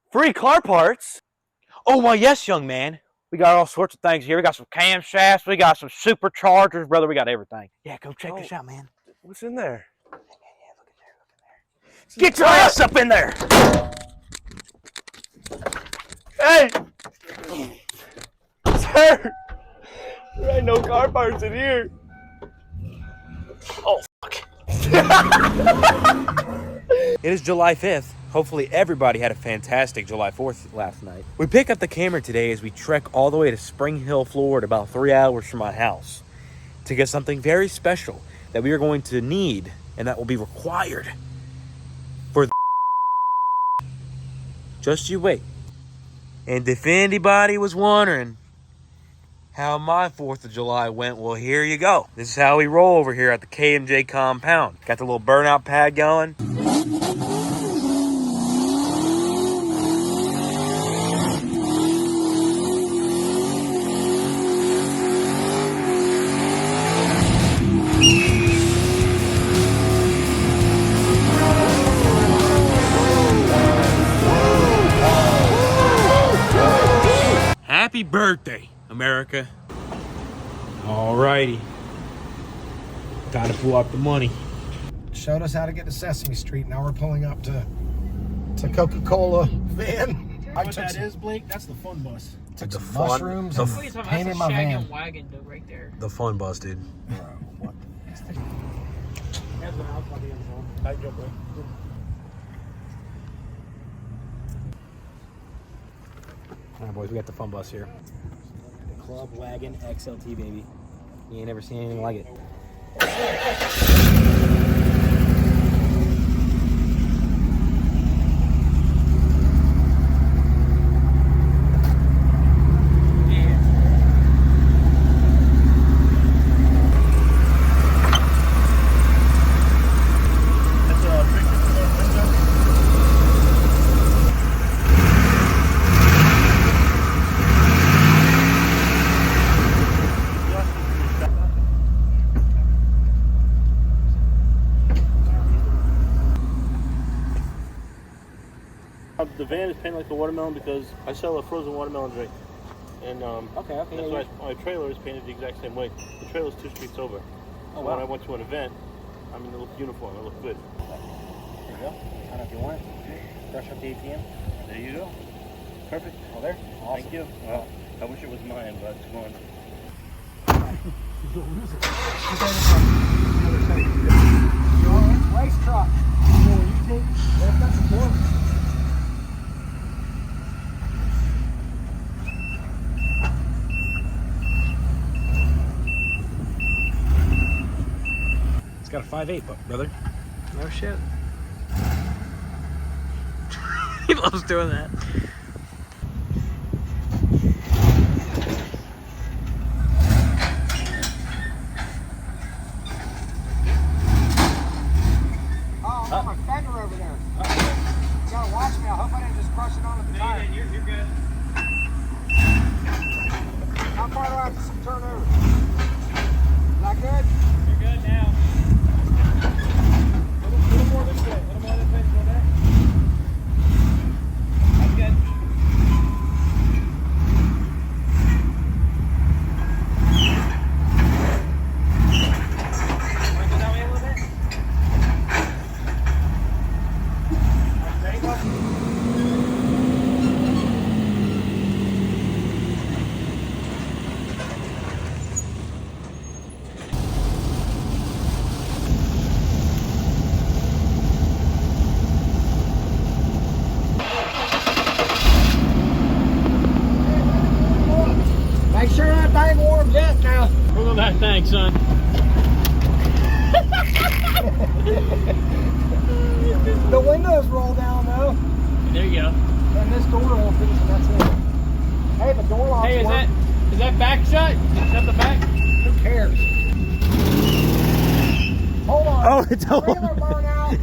Free car parts? Oh, why, yes, young man. We got all sorts of things here. We got some camshafts. We got some superchargers. Brother, we got everything. Yeah, go check this out, man. What's in there? Yeah, look in there. Get your ass up in there! Hey! Sir! There ain't no car parts in here. Oh, fuck. It is July 5th. Hopefully everybody had a fantastic July 4th last night. We pick up the camera today as we trek all the way to Spring Hill, Florida, about 3 hours from my house, to get something very special that we are going to need and that will be required for the just you wait. And if anybody was wondering how my 4th of July went, well, here you go. This is how we roll over here at the KMJ compound. Got the little burnout pad going. Happy birthday, America. Alrighty. Time to pull out the money. Showed us how to get to Sesame Street. Now we're pulling up to Coca-Cola van. What that is, Blake? That's the fun bus. Took some mushrooms and painted my van. Wagon right there. The fun bus, dude. Bro, what? That's what I'll probably on. Tight jump, Blake. Alright, boys, we got the fun bus here. The Club Wagon XLT, baby. You ain't never seen anything like it. The van is painted like a watermelon because I sell a frozen watermelon drink. And Okay. that's why my trailer is painted the exact same way. The trailer is 2 streets over. So when I went to an event, I mean, it looked uniform, it looked good. There you go. Sign up if you want it. Brush up the ATM. There you go. Perfect. All there. Awesome. Thank you. Well, I wish it was mine, but it's gone. Race truck. So when you take, they've got some doors. It's got a 5.8, brother. No shit. He loves doing that. Oh, I got my fender over there. You gotta watch me. I hope I didn't just crush it onto the tire. You're good. How far do I have to turn over? Is that good? You're good now. A little more this way. A little more this way. Go there. That's good. Want to go that way a little bit? There you go. Make sure that thing warms up now. Look at that thing, son. The windows roll down though. There you go. And this door opens and that's it. Hey, the door locks Hey, work. is that back shut? Shut the back. Who cares? Hold on. Oh, it's all. Trailer burn out.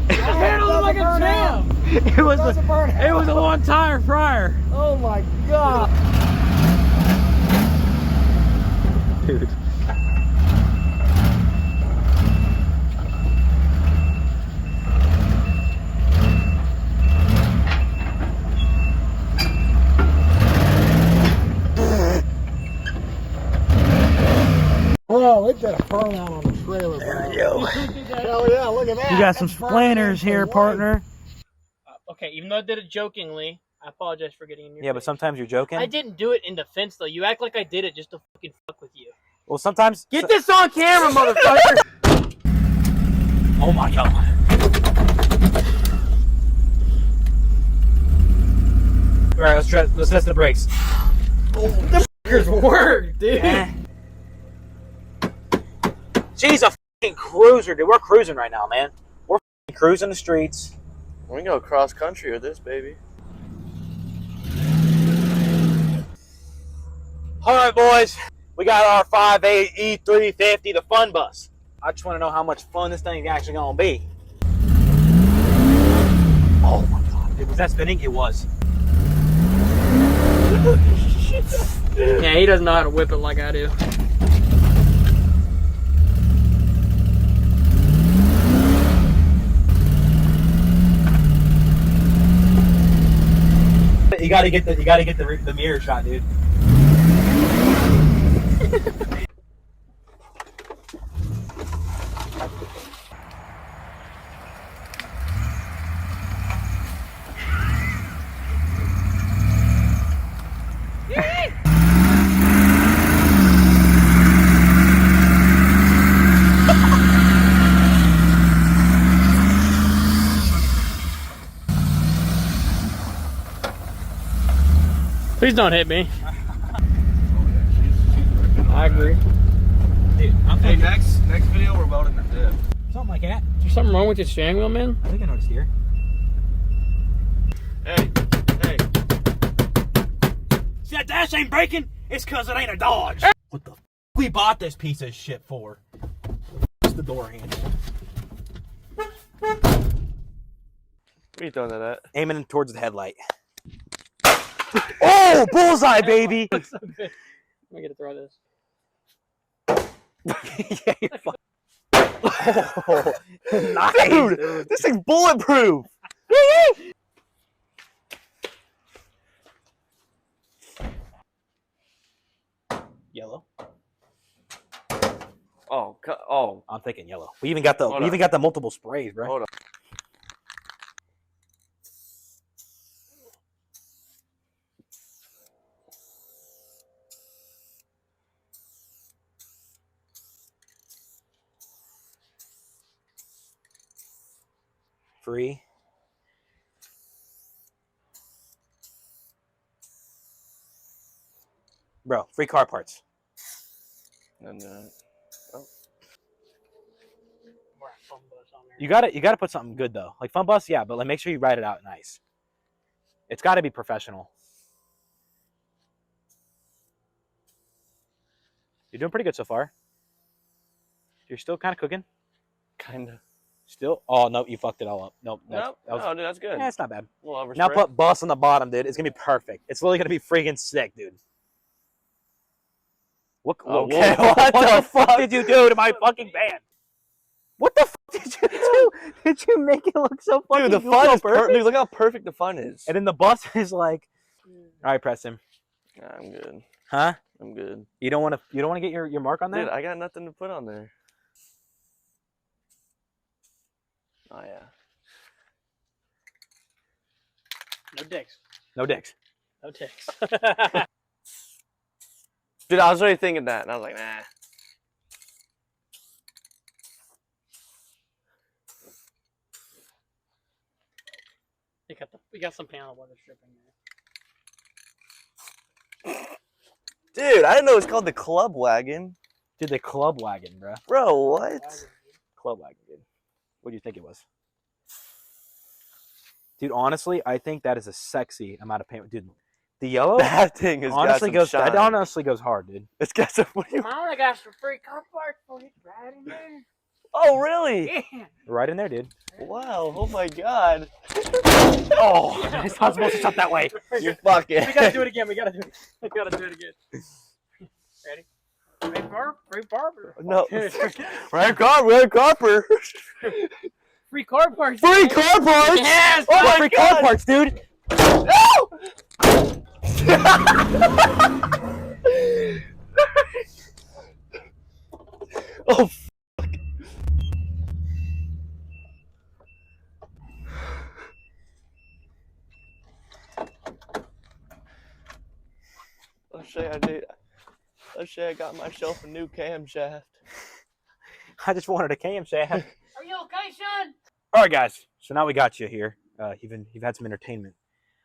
Handle it like a champ. It was cause a burnout. it was a one tire fryer. Oh my god. Dude. Oh, it did a burnout on the trailer, bro. Yo. Hell yeah, look at that. You got some That's burning splinters for here, life. partner. Okay, even though I did it jokingly, I apologize for getting in your Yeah, but face. sometimes you're joking. I didn't do it in defense though. You act like I did it just to fucking fuck with you. Well, sometimes. Get this on camera, motherfucker! Oh my god. All right, let's test the brakes. Fuckers work, dude. She's a fucking cruiser, dude. We're cruising right now, man. We're fucking cruising the streets. We can go cross country with this, baby. All right, boys. We got our 5.8 E350, the fun bus. I just want to know how much fun this thing is actually gonna be. Oh my god, dude, was that spinning? It was. Yeah, he doesn't know how to whip it like I do. You gotta get the mirror shot, dude. Please don't hit me. I agree. Dude, I'm Hey, thinking next video we're welding the dip. something like that. Is there something wrong with your steering wheel, man? I think I noticed here. Hey. See that dash ain't breaking? It's cause it ain't a Dodge. What the f we bought this piece of shit for? What's the door handle? What are you throwing that at? Aiming towards the headlight. Oh, bullseye, baby! Looks so good. Let me get to throw this. Yeah, you're fine. Oh, nice, Dude, this thing's bulletproof. Yellow. Oh, I'm thinking yellow. We even got Hold on. the multiple sprays, bro. hold on. Free. Bro, free car parts. And, You gotta put something good though. Like fun bus, yeah, but like make sure you write it out nice. It's gotta be professional. You're doing pretty good so far. You're still kind of cooking. kinda. Still? Oh no, you fucked it all up. Nope. No, dude, that's good. Yeah, it's not bad. A little overspray. Now put bus on the bottom, dude. It's gonna be perfect. It's literally gonna be freaking sick, dude. Okay, what the fuck did you do to my fucking van? What the fuck did you do? Did you make it look so fucking Dude, the fun is perfect. perfect? Dude, look how perfect the fun is. And then the bus is like, all right, Preston. Nah, I'm good. Huh? I'm good. You don't want to get your mark on there? Dude, I got nothing to put on there. Oh yeah. No dicks. No dicks. No dicks. Dude, I was already thinking that, and I was like, nah. we got some panel weather stripping there. Dude, I didn't know it was called the Club Wagon. Dude, the club wagon, bro. Bro, what? Club wagon, dude. What do you think it was? Dude, honestly, I think that is a sexy amount of paint. Dude, the yellow That thing has honestly got some shine. that honestly goes hard, dude. It's got some. What do you? Come on, I got some free car parts for you right in there. Oh, really? Yeah. Right in there, dude. Wow! Oh my God! Oh, it's not supposed to stop that way. You fucking. We gotta do it again. We gotta do it again. Ready? Free barber. No. Red carper. Free car parts. Free car parts? Yes! Oh my free God. car parts, dude. No! Oh, fuck. Let's say I got myself a new camshaft. I just wanted a camshaft. Are you okay, son? All right, guys. So now we got you here. You've had some entertainment.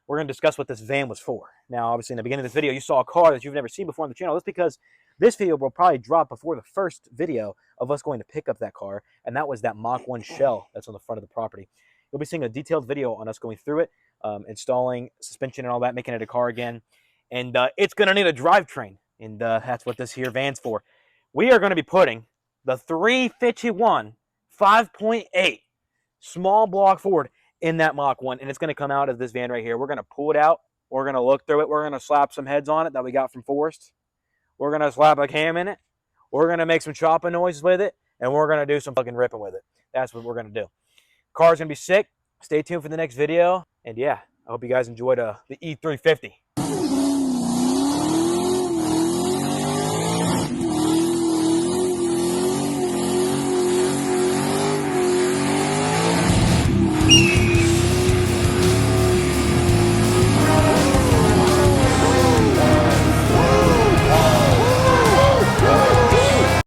We're going to discuss what this van was for. Now, obviously, in the beginning of this video, you saw a car that you've never seen before on the channel. That's because this video will probably drop before the first video of us going to pick up that car, and that was that Mach 1 shell that's on the front of the property. You'll be seeing a detailed video on us going through it, installing suspension and all that, making it a car again. And it's going to need a drivetrain, and that's what this here van's for. We are going to be putting the 351 5.8 small block Ford in that Mach 1, and it's going to come out of this van right here. We're going to pull it out. We're going to look through it. We're going to slap some heads on it that we got from Forrest. We're going to slap a cam in it. We're going to make some chopping noises with it, and we're going to do some fucking ripping with it. That's what we're going to do. Car's going to be sick. Stay tuned for the next video, and yeah, I hope you guys enjoyed the E350.